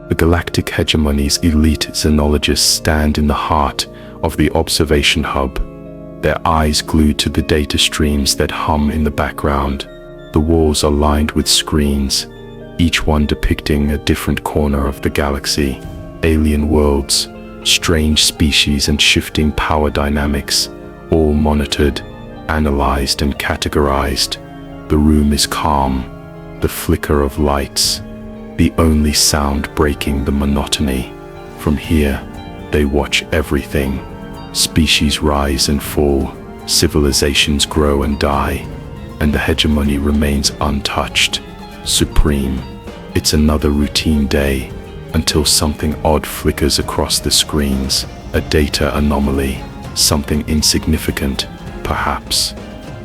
The Galactic Hegemony's elite xenologists stand in the heart of the observation hub, their eyes glued to the data streams that hum in the background. The walls are lined with screens, each one depicting a different corner of the galaxy. Alien worlds, strange species and shifting power dynamics, all monitored, analyzed and categorized. The room is calm, the flicker of lights, the only sound breaking the monotony. From here, they watch everything. Species rise and fall, civilizations grow and die, and the hegemony remains untouched, supreme. It's another routine day, until something odd flickers across the screens, a data anomaly, something insignificant, perhaps.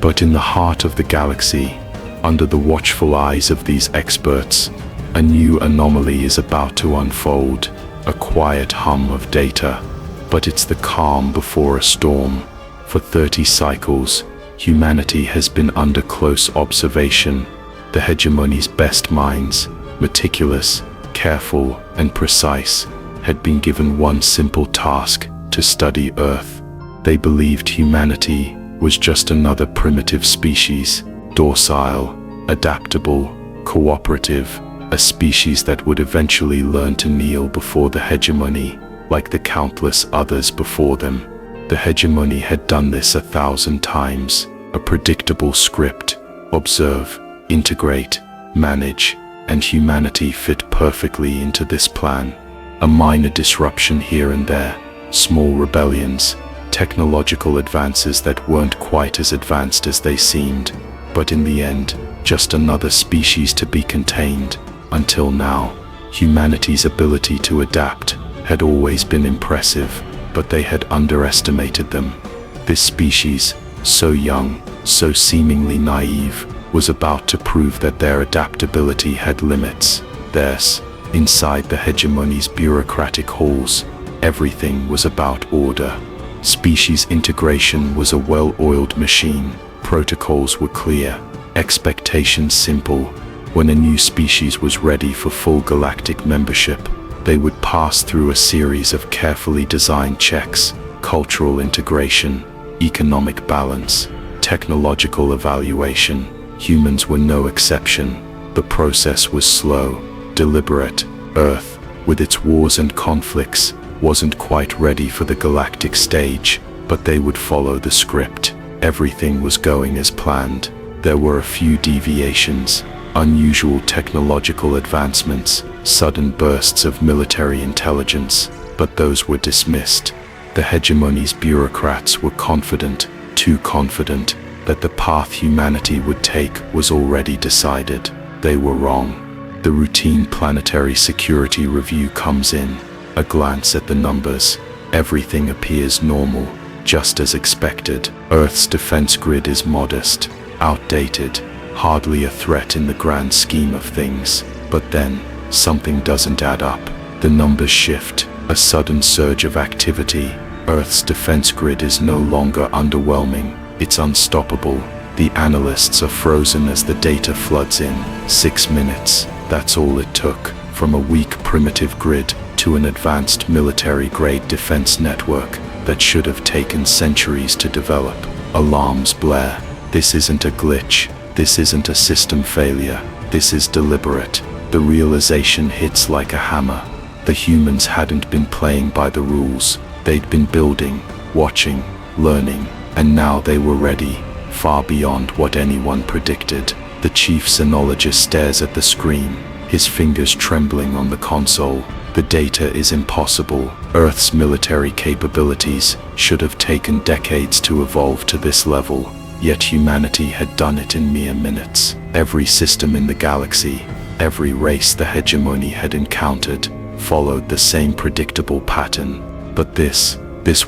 But in the heart of the galaxy, under the watchful eyes of these experts, a new anomaly is about to unfold, a quiet hum of data. But it's the calm before a storm. For 30 cycles, humanity has been under close observation. The hegemony's best minds, meticulous, careful, and precise, had been given one simple task: to study Earth. They believed humanity was just another primitive species, docile, adaptable, cooperative, a species that would eventually learn to kneel before the hegemony, like the countless others before them. The hegemony had done this 1,000 times, a predictable script: observe, integrate, manage, and humanity fit perfectly into this plan. A minor disruption here and there, small rebellions, technological advances that weren't quite as advanced as they seemed, but in the end, just another species to be contained. Until now, humanity's ability to adapt had always been impressive, but they had underestimated them. This species, so young, so seemingly naive, was about to prove that their adaptability had limits. Theirs, inside the hegemony's bureaucratic halls, everything was about order. Species integration was a well-oiled machine. Protocols were clear, expectations simple. When a new species was ready for full galactic membership, they would pass through a series of carefully designed checks: cultural integration, economic balance, technological evaluation. Humans were no exception. The process was slow, deliberate. Earth, with its wars and conflicts, wasn't quite ready for the galactic stage, but they would follow the script. Everything was going as planned. There were a few deviations, unusual technological advancements, sudden bursts of military intelligence, but those were dismissed. The hegemony's bureaucrats were confident, too confident, that the path humanity would take was already decided. They were wrong. The routine planetary security review comes in. A glance at the numbers. Everything appears normal, just as expected. Earth's defense grid is modest, outdated, hardly a threat in the grand scheme of things. But then, something doesn't add up. The numbers shift, a sudden surge of activity. Earth's defense grid is no longer underwhelming, it's unstoppable. The analysts are frozen as the data floods in. 6 minutes, that's all it took. From a weak primitive grid to an advanced military-grade defense network that should have taken centuries to develop. Alarms blare. This isn't a glitch. This isn't a system failure. This is deliberate. The realization hits like a hammer. The humans hadn't been playing by the rules. They'd been building, watching, learning, and now they were ready, far beyond what anyone predicted. The chief xenologist stares at the screen, his fingers trembling on the console. The data is impossible. Earth's military capabilities should have taken decades to evolve to this level, yet humanity had done it in mere minutes. Every system in the galaxy, every race the hegemony had encountered, followed the same predictable pattern. But this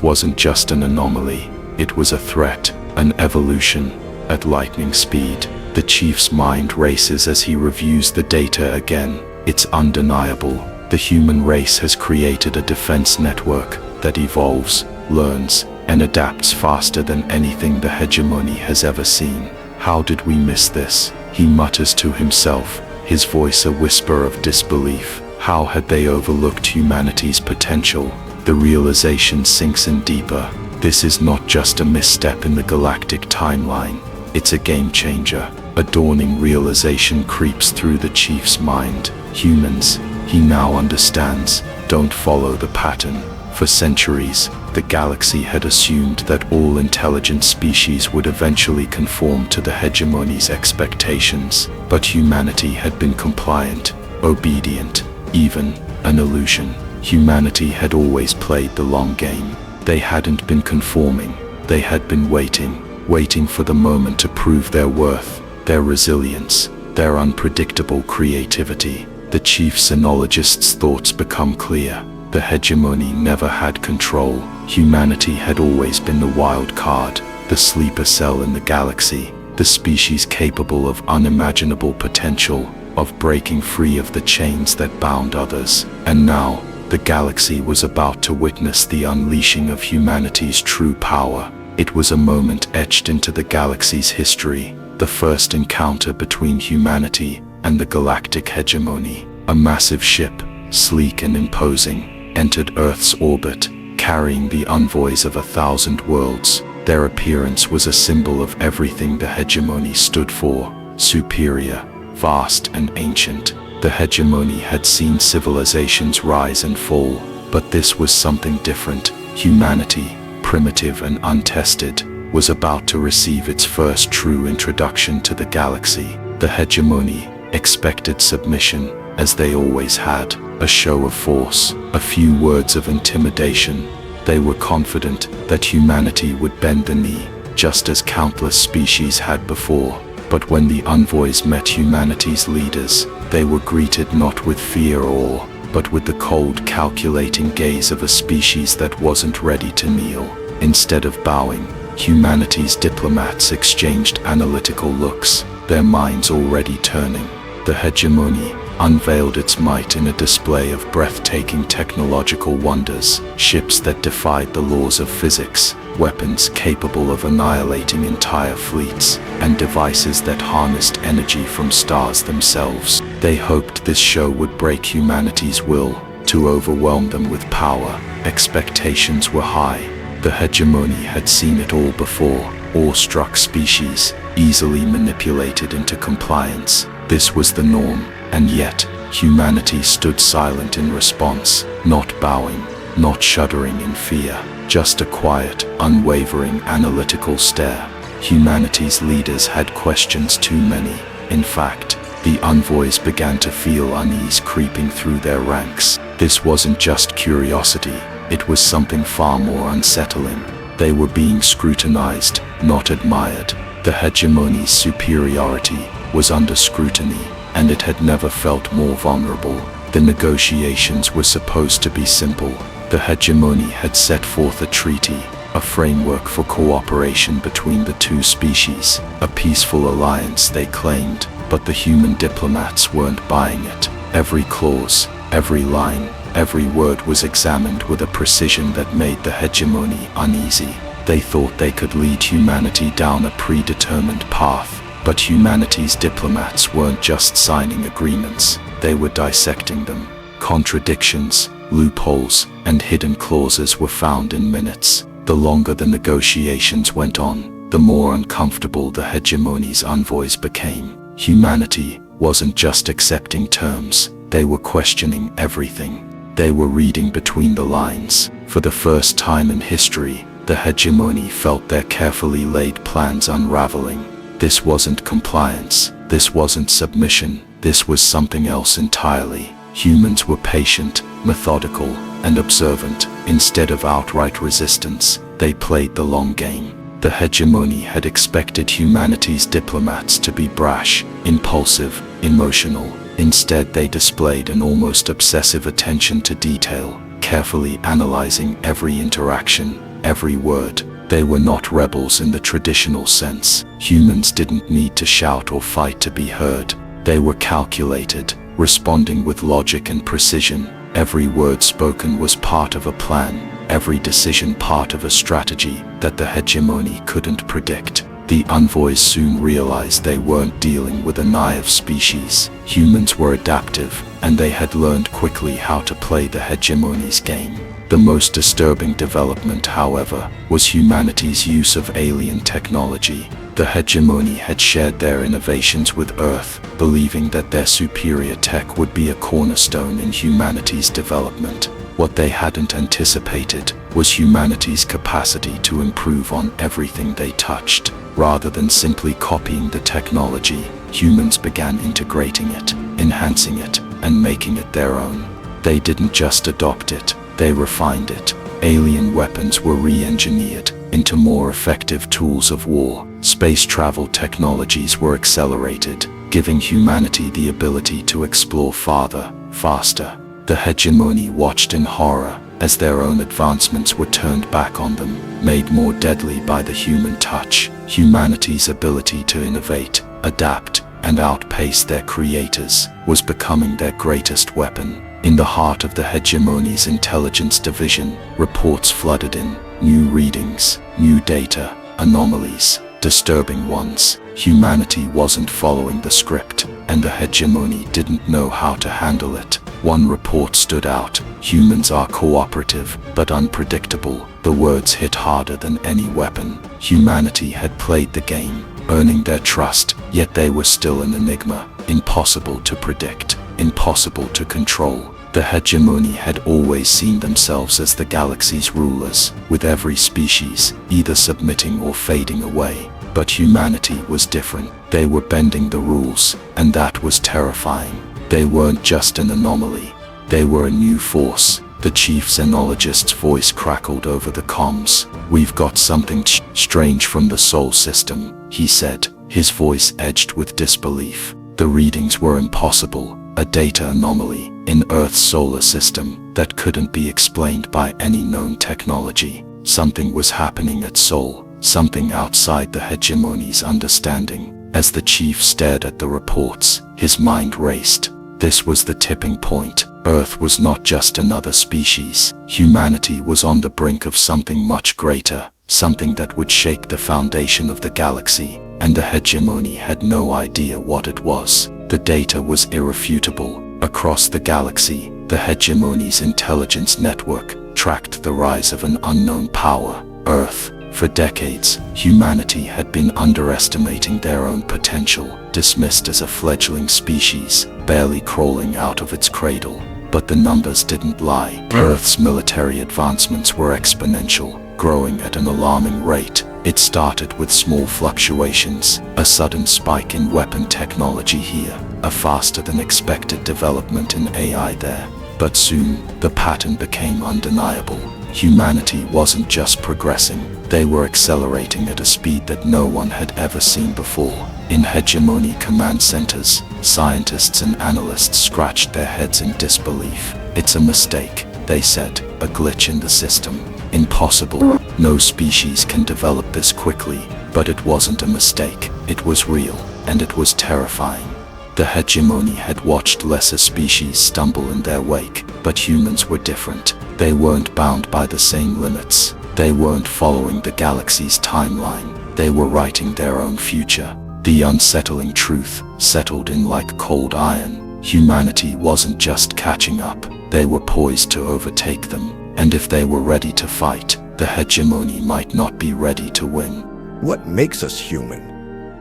wasn't just an anomaly. It was a threat, an evolution, at lightning speed. The chief's mind races as he reviews the data again. It's undeniable. The human race has created a defense network that evolves, learns, and adapts faster than anything the hegemony has ever seen. How did we miss this? He mutters to himself, his voice a whisper of disbelief. How had they overlooked humanity's potential? The realization sinks in deeper. This is not just a misstep in the galactic timeline. It's a game changer. A dawning realization creeps through the chief's mind. Humans, he now understands, don't follow the pattern. For centuries, the galaxy had assumed that all intelligent species would eventually conform to the hegemony's expectations, but humanity had been compliant, obedient, even an illusion. Humanity had always played the long game. They hadn't been conforming, they had been waiting for the moment to prove their worth, their resilience, their unpredictable creativity. The chief sinologist's thoughts become clear. The hegemony never had control. Humanity had always been the wild card, the sleeper cell in the galaxy, the species capable of unimaginable potential, of breaking free of the chains that bound others. And now, the galaxy was about to witness the unleashing of humanity's true power. It was a moment etched into the galaxy's history, the first encounter between humanity and the galactic hegemony. A massive ship, sleek and imposing, entered Earth's orbit, carrying the envoys of 1,000 worlds. Their appearance was a symbol of everything the hegemony stood for: superior, vast and ancient. The hegemony had seen civilizations rise and fall, but this was something different. Humanity, primitive and untested, was about to receive its first true introduction to the galaxy. The hegemony expected submission, as they always had, a show of force, a few words of intimidation. They were confident that humanity would bend the knee, just as countless species had before. But when the envoys met humanity's leaders, they were greeted not with fear or awe, but with the cold, calculating gaze of a species that wasn't ready to kneel. Instead of bowing, humanity's diplomats exchanged analytical looks, their minds already turning. The hegemony unveiled its might in a display of breathtaking technological wonders: ships that defied the laws of physics, weapons capable of annihilating entire fleets, and devices that harnessed energy from stars themselves. They hoped this show would break humanity's will, to overwhelm them with power. Expectations were high. The hegemony had seen it all before: awestruck species, easily manipulated into compliance. This was the norm, and yet, humanity stood silent in response, not bowing, not shuddering in fear, just a quiet, unwavering analytical stare. Humanity's leaders had questions too many. In fact, the envoys began to feel unease creeping through their ranks. This wasn't just curiosity, it was something far more unsettling. They were being scrutinized, not admired. The hegemony's superiority was under scrutiny, and it had never felt more vulnerable. The negotiations were supposed to be simple. The hegemony had set forth a treaty, a framework for cooperation between the two species, a peaceful alliance they claimed, but the human diplomats weren't buying it. Every clause, every line, every word was examined with a precision that made the hegemony uneasy. They thought they could lead humanity down a predetermined path. But humanity's diplomats weren't just signing agreements, they were dissecting them. Contradictions, loopholes, and hidden clauses were found in minutes. The longer the negotiations went on, the more uncomfortable the hegemony's envoys became. Humanity wasn't just accepting terms, they were questioning everything. They were reading between the lines. For the first time in history, the hegemony felt their carefully laid plans unraveling. This wasn't compliance, this wasn't submission, this was something else entirely. Humans were patient, methodical, and observant. Instead of outright resistance, they played the long game. The hegemony had expected humanity's diplomats to be brash, impulsive, emotional. Instead, they displayed an almost obsessive attention to detail, carefully analyzing every interaction, every word. They were not rebels in the traditional sense. Humans didn't need to shout or fight to be heard. They were calculated, responding with logic and precision. Every word spoken was part of a plan, every decision part of a strategy that the hegemony couldn't predict. The envoys soon realized they weren't dealing with a naive species. Humans were adaptive, and they had learned quickly how to play the hegemony's game. The most disturbing development, however, was humanity's use of alien technology. The hegemony had shared their innovations with Earth, believing that their superior tech would be a cornerstone in humanity's development. What they hadn't anticipated was humanity's capacity to improve on everything they touched. Rather than simply copying the technology, humans began integrating it, enhancing it, and making it their own. They didn't just adopt it, they refined it. Alien weapons were re-engineered into more effective tools of war. Space travel technologies were accelerated, giving humanity the ability to explore farther, faster. The hegemony watched in horror as their own advancements were turned back on them, made more deadly by the human touch. Humanity's ability to innovate, adapt, and outpace their creators was becoming their greatest weapon. In the heart of the hegemony's intelligence division, reports flooded in, new readings, new data, anomalies, disturbing ones. Humanity wasn't following the script, and the hegemony didn't know how to handle it. One report stood out: humans are cooperative, but unpredictable. The words hit harder than any weapon. Humanity had played the game, earning their trust, yet they were still an enigma, impossible to predict, impossible to control. The hegemony had always seen themselves as the galaxy's rulers, with every species either submitting or fading away. But humanity was different. They were bending the rules, and that was terrifying. They weren't just an anomaly. They were a new force. The chief xenologist's voice crackled over the comms. "We've got something strange from the Sol system," he said, his voice edged with disbelief. The readings were impossible, a data anomaly in Earth's solar system that couldn't be explained by any known technology. Something was happening at Sol, something outside the hegemony's understanding. As the chief stared at the reports, his mind raced. This was the tipping point. Earth was not just another species. Humanity was on the brink of something much greater, something that would shake the foundation of the galaxy, and the hegemony had no idea what it was. The data was irrefutable. Across the galaxy, the hegemony's intelligence network tracked the rise of an unknown power, Earth. For decades, humanity had been underestimating their own potential, dismissed as a fledgling species, barely crawling out of its cradle. But the numbers didn't lie. Earth's military advancements were exponential, growing at an alarming rate. It started with small fluctuations, a sudden spike in weapon technology here, a faster than expected development in AI there. But soon, the pattern became undeniable. Humanity wasn't just progressing, they were accelerating at a speed that no one had ever seen before. In hegemony command centers, scientists and analysts scratched their heads in disbelief. "It's a mistake," they said, "a glitch in the system. Impossible. No species can develop this quickly." But it wasn't a mistake, it was real, and it was terrifying. The hegemony had watched lesser species stumble in their wake, but humans were different. They weren't bound by the same limits. They weren't following the galaxy's timeline. They were writing their own future. The unsettling truth settled in like cold iron. Humanity wasn't just catching up, they were poised to overtake them. And if they were ready to fight, the hegemony might not be ready to win. What makes us human?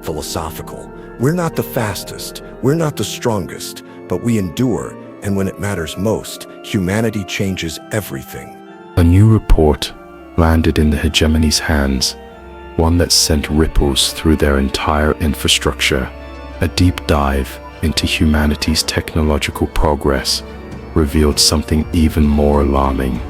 Philosophical. We're not the fastest, we're not the strongest, but we endure, and when it matters most, humanity changes everything. A new report landed in the hegemony's hands, one that sent ripples through their entire infrastructure. A deep dive into humanity's technological progress revealed something even more alarming.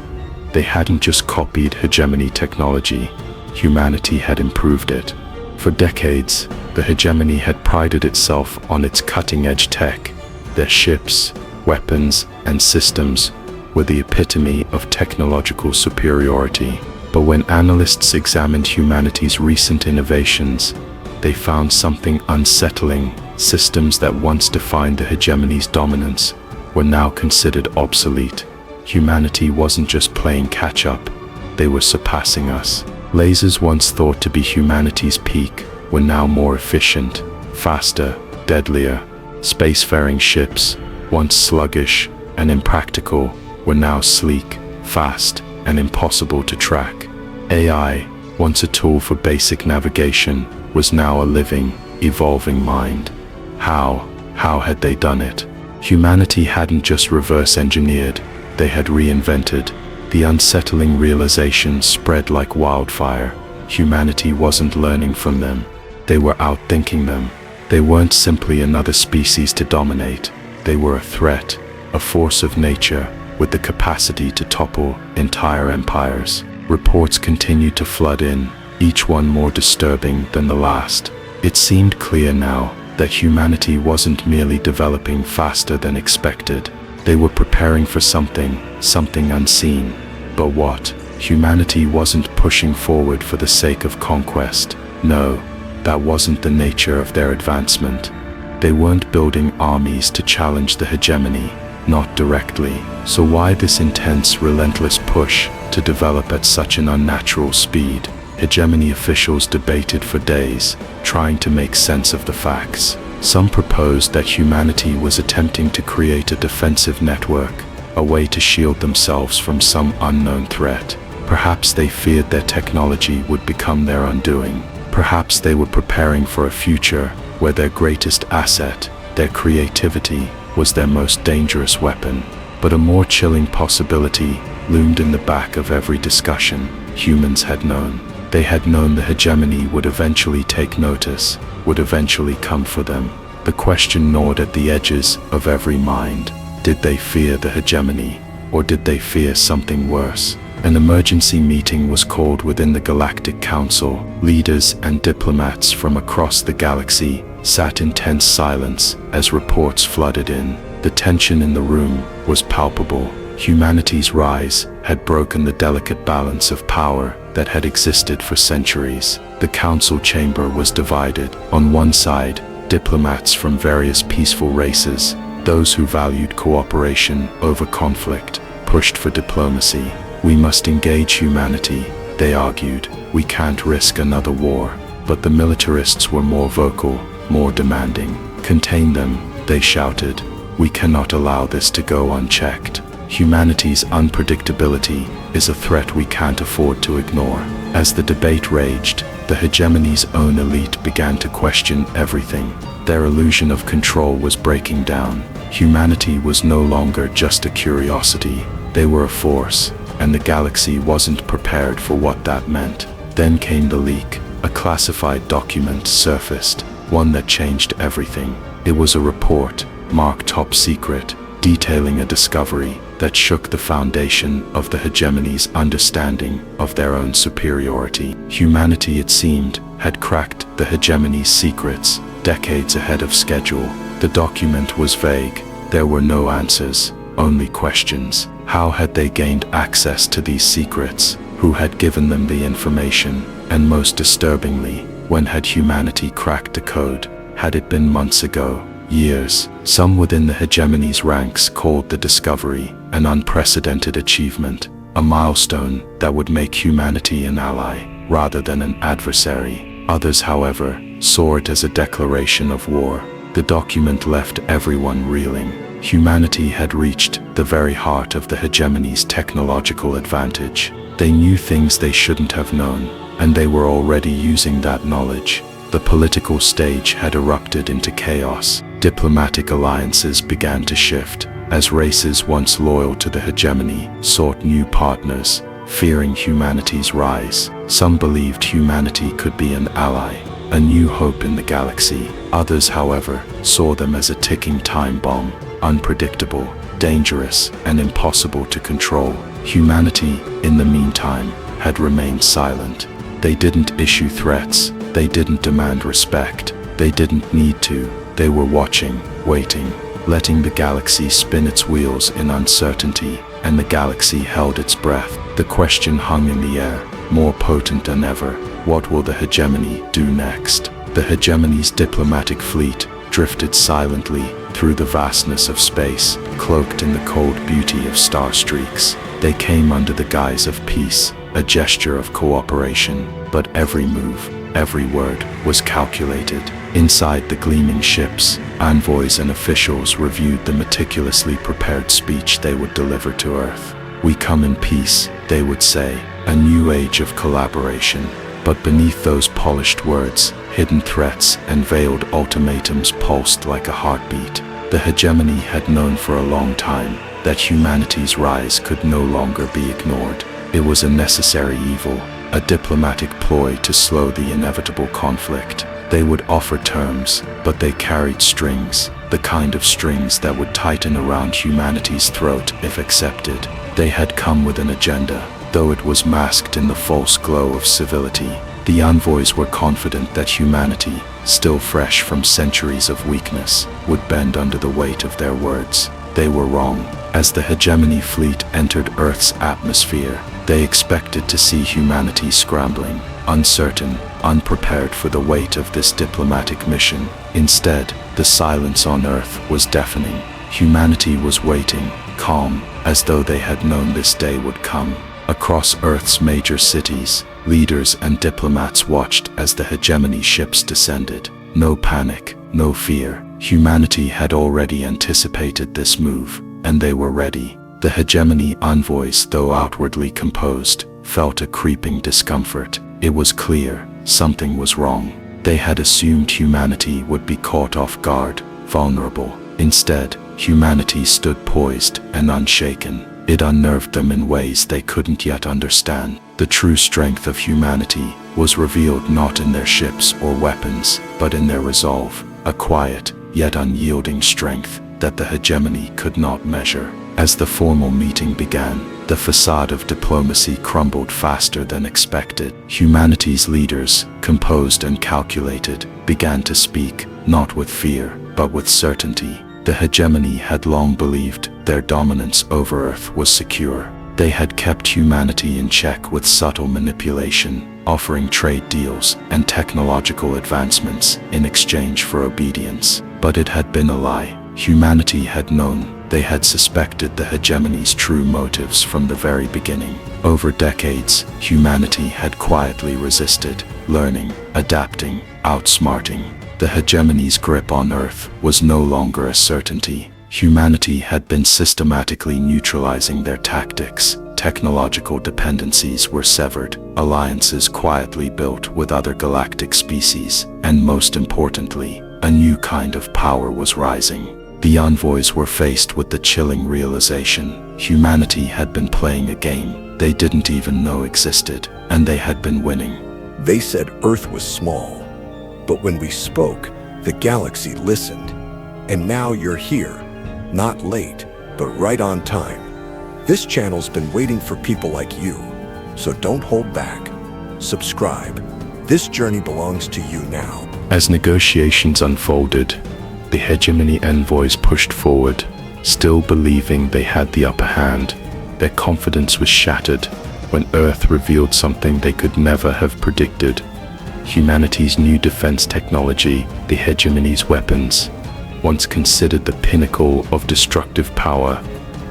They hadn't just copied hegemony technology, humanity had improved it. For decades, the hegemony had prided itself on its cutting-edge tech. Their ships, weapons, and systems were the epitome of technological superiority. But when analysts examined humanity's recent innovations, they found something unsettling. Systems that once defined the hegemony's dominance were now considered obsolete. Humanity wasn't just playing catch-up, they were surpassing us. Lasers once thought to be humanity's peak were now more efficient, faster, deadlier. Spacefaring ships, once sluggish and impractical, were now sleek, fast, and impossible to track. AI, once a tool for basic navigation, was now a living, evolving mind. How had they done it? Humanity hadn't just reverse engineered, they had reinvented. The unsettling realization spread like wildfire. Humanity wasn't learning from them. They were outthinking them. They weren't simply another species to dominate. They were a threat, a force of nature, with the capacity to topple entire empires. Reports continued to flood in, each one more disturbing than the last. It seemed clear now that humanity wasn't merely developing faster than expected. They were preparing for something unseen. But what? Humanity wasn't pushing forward for the sake of conquest. No, that wasn't the nature of their advancement. They weren't building armies to challenge the hegemony, not directly. So why this intense, relentless push to develop at such an unnatural speed? Hegemony officials debated for days, trying to make sense of the facts. Some proposed that humanity was attempting to create a defensive network, a way to shield themselves from some unknown threat. Perhaps they feared their technology would become their undoing. Perhaps they were preparing for a future where their greatest asset, their creativity, was their most dangerous weapon. But a more chilling possibility loomed in the back of every discussion. Humans had known. They had known the hegemony would eventually take notice, would eventually come for them. The question gnawed at the edges of every mind. Did they fear the hegemony, or did they fear something worse? An emergency meeting was called within the Galactic Council. Leaders and diplomats from across the galaxy sat in tense silence as reports flooded in. The tension in the room was palpable. Humanity's rise had broken the delicate balance of power that had existed for centuries. The council chamber was divided. On one side, diplomats from various peaceful races, those who valued cooperation over conflict, pushed for diplomacy. We must engage humanity, they argued. We can't risk another war. But the militarists were more vocal, more demanding. Contain them, they shouted. We cannot allow this to go unchecked. Humanity's unpredictability is a threat we can't afford to ignore. As the debate raged, the hegemony's own elite began to question everything. Their illusion of control was breaking down. Humanity was no longer just a curiosity. They were a force, and the galaxy wasn't prepared for what that meant. Then came the leak. A classified document surfaced, one that changed everything. It was a report, marked top secret, detailing a discovery that shook the foundation of the hegemony's understanding of their own superiority. Humanity, it seemed, had cracked the hegemony's secrets decades ahead of schedule. The document was vague. There were no answers, only questions. How had they gained access to these secrets? Who had given them the information? And most disturbingly, when had humanity cracked the code? Had it been months ago? Years? Some within the hegemony's ranks called the discovery an unprecedented achievement, a milestone that would make humanity an ally rather than an adversary. Others, however, saw it as a declaration of war. The document left everyone reeling. Humanity had reached the very heart of the hegemony's technological advantage. They knew things they shouldn't have known, and they were already using that knowledge. The political stage had erupted into chaos. Diplomatic alliances began to shift, as races once loyal to the hegemony sought new partners, fearing humanity's rise. Some believed humanity could be an ally, a new hope in the galaxy. Others, however, saw them as a ticking time bomb, unpredictable, dangerous, and impossible to control. Humanity, in the meantime, had remained silent. They didn't issue threats. They didn't demand respect. They didn't need to. They were watching, waiting, letting the galaxy spin its wheels in uncertainty, and the galaxy held its breath. The question hung in the air, more potent than ever. What will the hegemony do next? The hegemony's diplomatic fleet drifted silently through the vastness of space, cloaked in the cold beauty of star streaks. They came under the guise of peace, a gesture of cooperation, but every move, every word was calculated. Inside the gleaming ships, envoys and officials reviewed the meticulously prepared speech they would deliver to Earth. "We come in peace," they would say, "a new age of collaboration." But beneath those polished words, hidden threats and veiled ultimatums pulsed like a heartbeat. The hegemony had known for a long time that humanity's rise could no longer be ignored. It was a necessary evil, a diplomatic ploy to slow the inevitable conflict. They would offer terms, but they carried strings, the kind of strings that would tighten around humanity's throat if accepted. They had come with an agenda, though it was masked in the false glow of civility. The envoys were confident that humanity, still fresh from centuries of weakness, would bend under the weight of their words. They were wrong. As the hegemony fleet entered Earth's atmosphere, they expected to see humanity scrambling, uncertain, unprepared for the weight of this diplomatic mission. Instead, the silence on Earth was deafening. Humanity was waiting, calm, as though they had known this day would come. Across Earth's major cities, leaders and diplomats watched as the hegemony ships descended. No panic, no fear. Humanity had already anticipated this move, and they were ready. The hegemony envoys, though outwardly composed, felt a creeping discomfort. It was clear something was wrong. They had assumed humanity would be caught off guard, vulnerable. Instead, humanity stood poised and unshaken. It unnerved them in ways they couldn't yet understand. The true strength of humanity was revealed not in their ships or weapons, but in their resolve, a quiet, yet unyielding strength that the hegemony could not measure. As the formal meeting began, the facade of diplomacy crumbled faster than expected. Humanity's leaders, composed and calculated, began to speak, not with fear, but with certainty. The hegemony had long believed their dominance over Earth was secure. They had kept humanity in check with subtle manipulation, offering trade deals and technological advancements in exchange for obedience. But it had been a lie. Humanity had known. They had suspected the hegemony's true motives from the very beginning. Over decades, humanity had quietly resisted, learning, adapting, outsmarting. The hegemony's grip on Earth was no longer a certainty. Humanity had been systematically neutralizing their tactics. Technological dependencies were severed, alliances quietly built with other galactic species, and most importantly, a new kind of power was rising. The envoys were faced with the chilling realization humanity had been playing a game they didn't even know existed, and they had been winning. They said Earth was small, but when we spoke, the galaxy listened. And now you're here, not late, but right on time. This channel's been waiting for people like you, so don't hold back. Subscribe. This journey belongs to you now. As negotiations unfolded, the hegemony envoys pushed forward, still believing they had the upper hand. Their confidence was shattered when Earth revealed something they could never have predicted. Humanity's new defense technology, the hegemony's weapons, once considered the pinnacle of destructive power,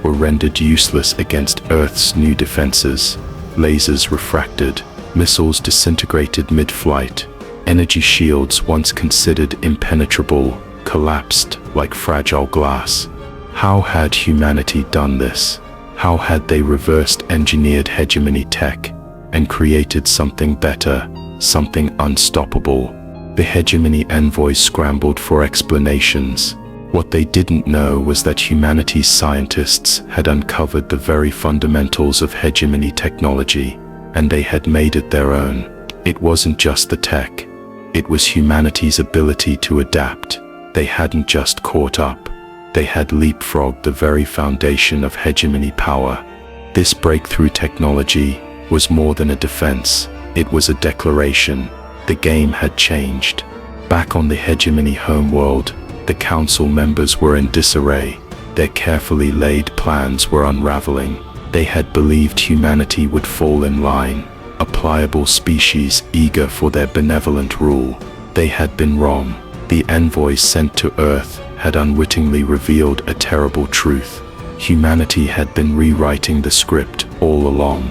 were rendered useless against Earth's new defenses. Lasers refracted, missiles disintegrated mid-flight, energy shields once considered impenetrable collapsed like fragile glass. How had humanity done this? How had they reversed engineered hegemony tech and created something better, something unstoppable? The hegemony envoys scrambled for explanations. What they didn't know was that humanity's scientists had uncovered the very fundamentals of hegemony technology, and they had made it their own. It wasn't just the tech, it was humanity's ability to adapt. They hadn't just caught up, they had leapfrogged the very foundation of hegemony power. This breakthrough technology was more than a defense, it was a declaration. The game had changed. Back on the hegemony homeworld, the council members were in disarray. Their carefully laid plans were unraveling. They had believed humanity would fall in line, a pliable species eager for their benevolent rule. They had been wrong. The envoys sent to Earth had unwittingly revealed a terrible truth. Humanity had been rewriting the script all along.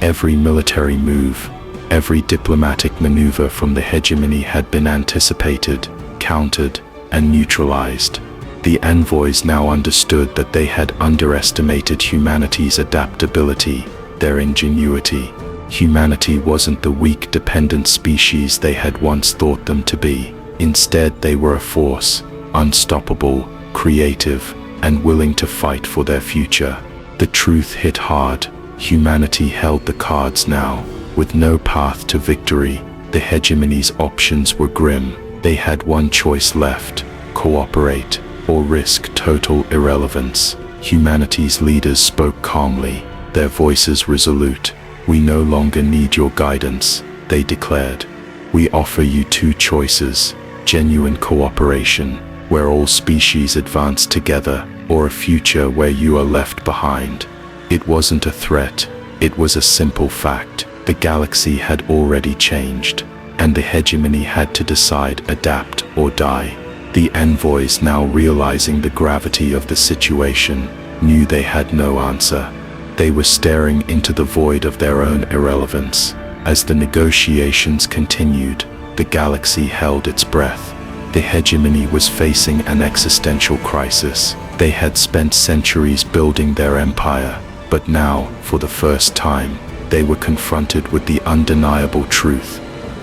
Every military move, every diplomatic maneuver from the hegemony had been anticipated, countered and neutralized. The envoys now understood that they had underestimated humanity's adaptability, their ingenuity. Humanity wasn't the weak, dependent species they had once thought them to be. Instead, they were a force, unstoppable, creative, and willing to fight for their future. The truth hit hard. Humanity held the cards now. With no path to victory, the hegemony's options were grim. They had one choice left: cooperate or risk total irrelevance. Humanity's leaders spoke calmly, their voices resolute. "We no longer need your guidance," they declared. "We offer you two choices: genuine cooperation, where all species advance together, or a future where you are left behind." It wasn't a threat, it was a simple fact. The galaxy had already changed, and the hegemony had to decide: adapt or die. The envoys, now realizing the gravity of the situation, knew they had no answer. They were staring into the void of their own irrelevance. As the negotiations continued, the galaxy held its breath. The hegemony was facing an existential crisis. They had spent centuries building their empire, but now, for the first time, they were confronted with the undeniable truth.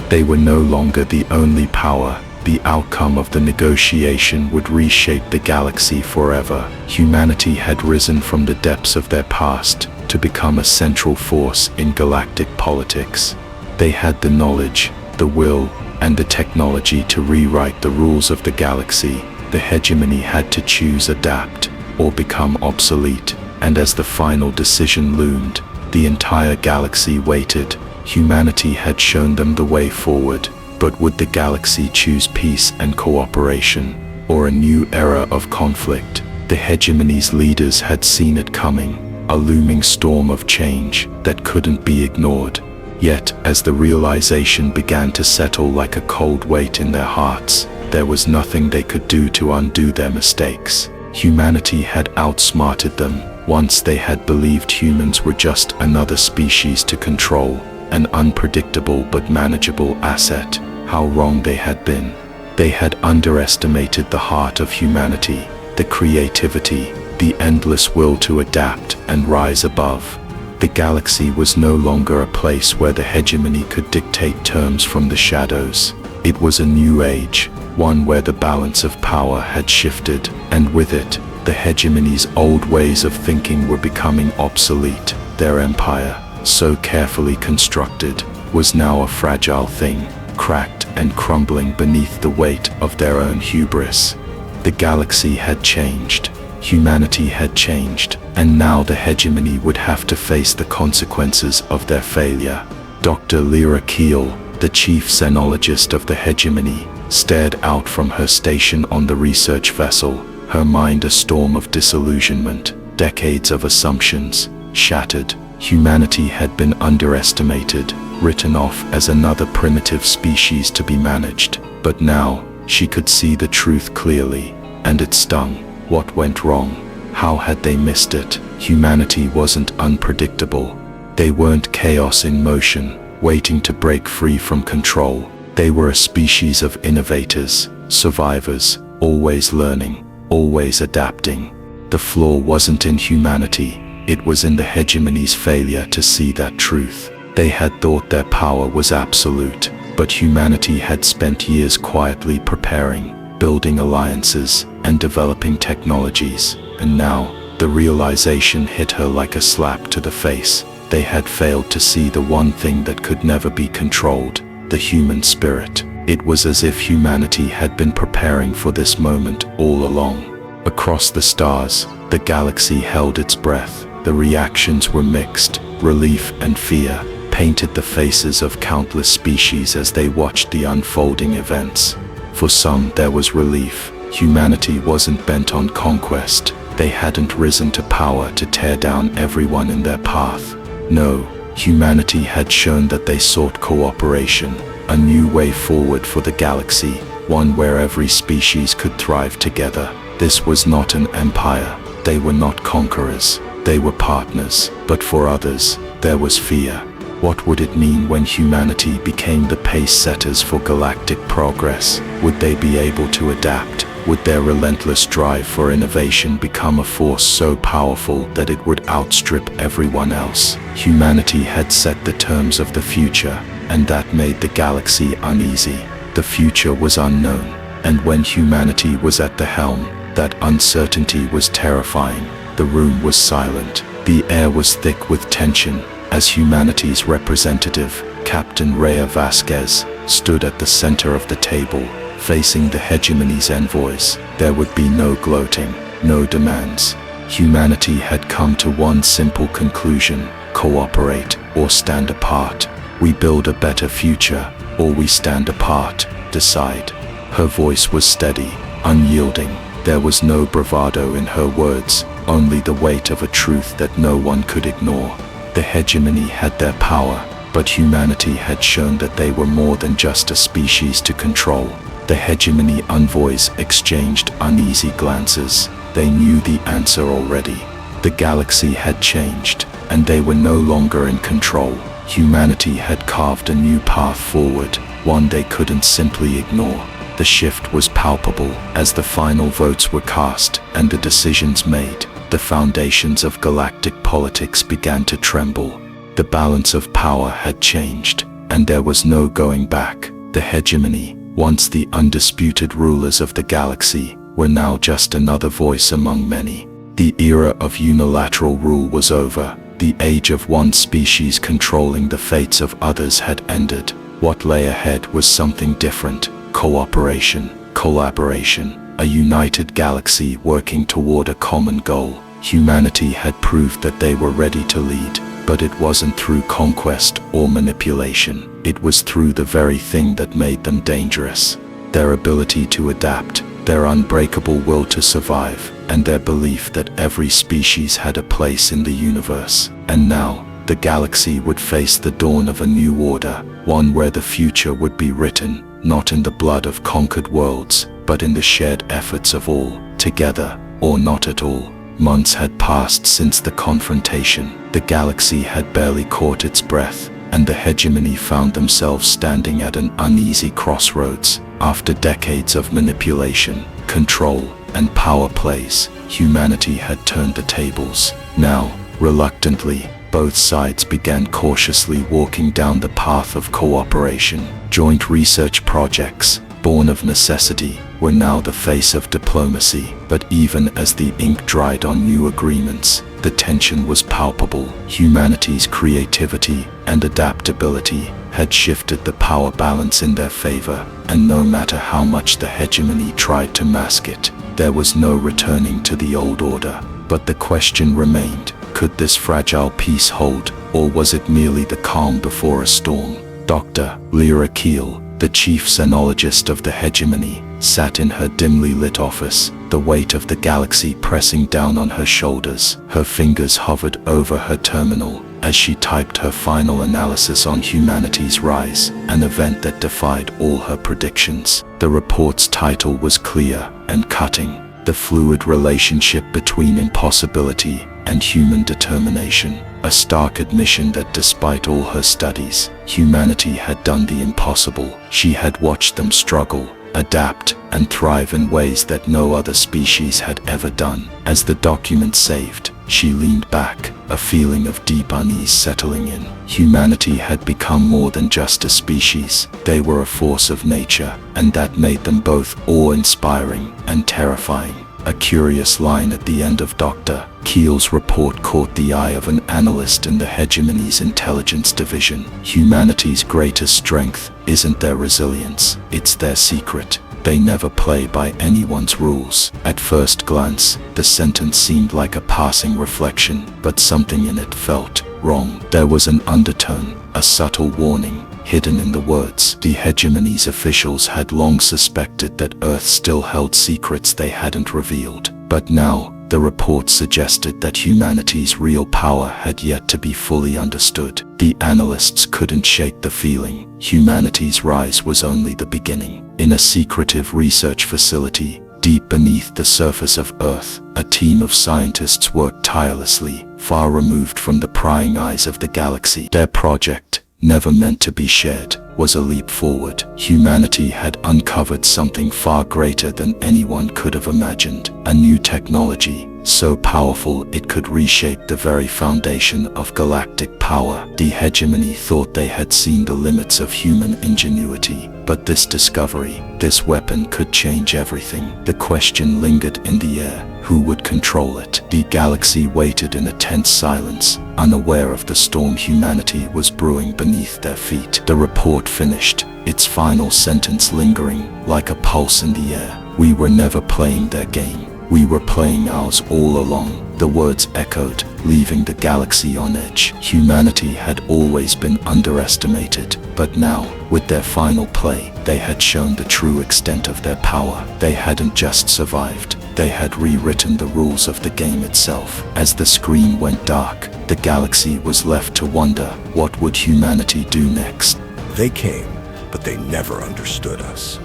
They were no longer the only power. The outcome of the negotiation would reshape the galaxy forever. Humanity had risen from the depths of their past to become a central force in galactic politics. They had the knowledge, the will, and the technology to rewrite the rules of the galaxy. The hegemony had to choose: adapt or become obsolete. And as the final decision loomed, the entire galaxy waited. Humanity had shown them the way forward, but would the galaxy choose peace and cooperation, or a new era of conflict? The hegemony's leaders had seen it coming, a looming storm of change that couldn't be ignored. Yet, as the realization began to settle like a cold weight in their hearts, there was nothing they could do to undo their mistakes. Humanity had outsmarted them. Once they had believed humans were just another species to control, an unpredictable but manageable asset. How wrong they had been. They had underestimated the heart of humanity, the creativity, the endless will to adapt and rise above. The galaxy was no longer a place where the hegemony could dictate terms from the shadows. It was a new age, one where the balance of power had shifted, and with it, the hegemony's old ways of thinking were becoming obsolete. Their empire, so carefully constructed, was now a fragile thing, cracked and crumbling beneath the weight of their own hubris. The galaxy had changed, humanity had changed, and now the hegemony would have to face the consequences of their failure. Dr. Lyra Keel, the chief xenologist of the hegemony, stared out from her station on the research vessel, her mind a storm of disillusionment. Decades of assumptions, shattered. Humanity had been underestimated, written off as another primitive species to be managed. But now, she could see the truth clearly, and it stung. What went wrong? How had they missed it? Humanity wasn't unpredictable. They weren't chaos in motion, waiting to break free from control. They were a species of innovators, survivors, always learning, always adapting. The flaw wasn't in humanity, it was in the hegemony's failure to see that truth. They had thought their power was absolute, but humanity had spent years quietly preparing, building alliances, and developing technologies. And now, the realization hit her like a slap to the face. They had failed to see the one thing that could never be controlled, the human spirit. It was as if humanity had been preparing for this moment all along. Across the stars, the galaxy held its breath. The reactions were mixed. Relief and fear painted the faces of countless species as they watched the unfolding events. For some, there was relief. Humanity wasn't bent on conquest. They hadn't risen to power to tear down everyone in their path. No, humanity had shown that they sought cooperation, a new way forward for the galaxy, one where every species could thrive together. This was not an empire. They were not conquerors. They were partners. But for others, there was fear. What would it mean when humanity became the pace setters for galactic progress? Would they be able to adapt? Would their relentless drive for innovation become a force so powerful that it would outstrip everyone else? Humanity had set the terms of the future, and that made the galaxy uneasy. The future was unknown, and when humanity was at the helm, that uncertainty was terrifying. The room was silent. The air was thick with tension, as humanity's representative, Captain Rhea Vasquez, stood at the center of the table, facing the hegemony's envoys. There would be no gloating, no demands. Humanity had come to one simple conclusion: cooperate or stand apart. We build a better future, or we stand apart. Decide. Her voice was steady, unyielding. There was no bravado in her words, only the weight of a truth that no one could ignore. The hegemony had their power, but humanity had shown that they were more than just a species to control. The hegemony envoys exchanged uneasy glances. They knew the answer already. The galaxy had changed, and they were no longer in control. Humanity had carved a new path forward, one they couldn't simply ignore. The shift was palpable as the final votes were cast and the decisions made. The foundations of galactic politics began to tremble. The balance of power had changed, and there was no going back. The hegemony, once the undisputed rulers of the galaxy, were now just another voice among many. The era of unilateral rule was over. The age of one species controlling the fates of others had ended. What lay ahead was something different: cooperation, collaboration, a united galaxy working toward a common goal. Humanity had proved that they were ready to lead, but it wasn't through conquest or manipulation. It was through the very thing that made them dangerous: their ability to adapt, their unbreakable will to survive, and their belief that every species had a place in the universe. And now, the galaxy would face the dawn of a new order, one where the future would be written, not in the blood of conquered worlds, but in the shared efforts of all, together or not at all. Months had passed since the confrontation. The galaxy had barely caught its breath, and the hegemony found themselves standing at an uneasy crossroads. After decades of manipulation, control, and power plays, humanity had turned the tables. Now, reluctantly, both sides began cautiously walking down the path of cooperation. Joint research projects, born of necessity, were now the face of diplomacy. But even as the ink dried on new agreements, the tension was palpable. Humanity's creativity and adaptability had shifted the power balance in their favor, and no matter how much the hegemony tried to mask it, there was no returning to the old order. But the question remained: could this fragile peace hold, or was it merely the calm before a storm? Dr. Lyra Keel, the chief xenologist of the hegemony, sat in her dimly lit office, the weight of the galaxy pressing down on her shoulders. Her fingers hovered over her terminal as she typed her final analysis on humanity's rise, an event that defied all her predictions. The report's title was clear and cutting: the fluid relationship between impossibility and human determination. A stark admission that despite all her studies, humanity had done the impossible. She had watched them struggle, adapt, and thrive in ways that no other species had ever done. As the document saved, she leaned back, a feeling of deep unease settling in. Humanity had become more than just a species. They were a force of nature, and that made them both awe-inspiring and terrifying. A curious line at the end of Dr. Keel's report caught the eye of an analyst in the hegemony's intelligence division. Humanity's greatest strength isn't their resilience, it's their secret. They never play by anyone's rules. At first glance, the sentence seemed like a passing reflection, but something in it felt wrong. There was an undertone, a subtle warning, hidden in the words. The hegemony's officials had long suspected that Earth still held secrets they hadn't revealed. But now, the report suggested that humanity's real power had yet to be fully understood. The analysts couldn't shake the feeling. Humanity's rise was only the beginning. In a secretive research facility, Deep beneath the surface of Earth, a team of scientists worked tirelessly, far removed from the prying eyes of the galaxy. Their project, never meant to be shared, was a leap forward. Humanity had uncovered something far greater than anyone could have imagined. A new technology, so powerful it could reshape the very foundation of galactic power. The hegemony thought they had seen the limits of human ingenuity, but this discovery, this weapon could change everything. The question lingered in the air: who would control it? The galaxy waited in a tense silence, unaware of the storm humanity was brewing beneath their feet. The report finished, its final sentence lingering like a pulse in the air. We were never playing their game. We were playing ours all along. The words echoed, leaving the galaxy on edge. Humanity had always been underestimated, but now, with their final play, they had shown the true extent of their power. They hadn't just survived, they had rewritten the rules of the game itself. As the screen went dark, the galaxy was left to wonder, what would humanity do next? They came, but they never understood us.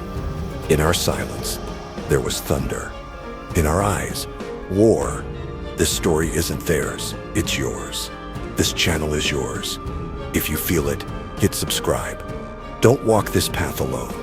In our silence, there was thunder. In our eyes, war. This story isn't theirs, it's yours. This channel is yours. If you feel it, hit subscribe. Don't walk this path alone.